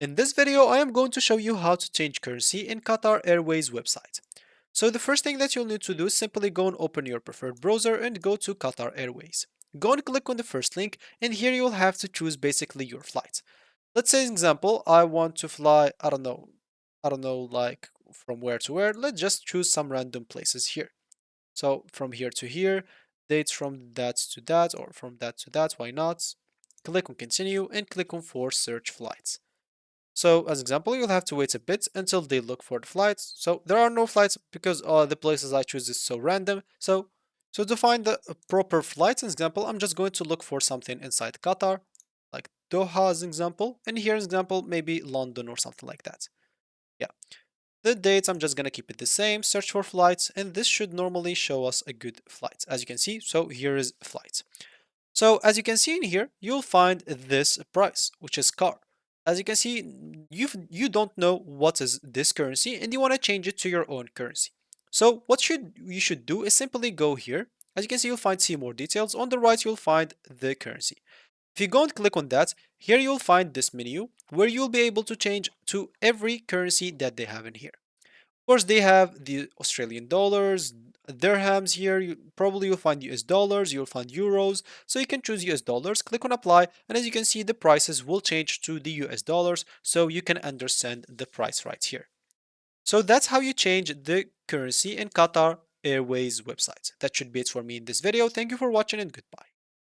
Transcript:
In this video, I am going to show you how to change currency in Qatar Airways website. So the first thing that you'll need to do is simply go and open your preferred browser and go to Qatar Airways. Go and click on the first link, and here you'll have to choose basically your flight. Let's say, example, I want to fly, I don't know, like from where to where. Let's just choose some random places here. So from here to here, dates from that to that, or from that to that, why not? Click on continue and click on for search flights. So as example, you'll have to wait a bit until they look for the flights. So there are no flights because the places I choose is so random. So to find the proper flights, as example, I'm just going to look for something inside Qatar, like Doha as example, and here as example, maybe London or something like that. Yeah. The dates, I'm just gonna keep it the same, search for flights, and this should normally show us a good flight. As you can see, so here is flights. So as you can see in here, you'll find this price, which is car. As you can see, you don't know what is this currency and you want to change it to your own currency. So what you should do is simply go here. As you can see, you'll find see more details. On the right, you'll find the currency. If you go and click on that, here you'll find this menu where you'll be able to change to every currency that they have in here. Of course, they have the Australian dollars, dirhams here. Probably you'll find US dollars, you'll find euros. So you can choose US dollars, click on apply, and as you can see, the prices will change to the US dollars so you can understand the price right here. So that's how you change the currency in Qatar Airways website. That should be it for me in this video. Thank you for watching and goodbye.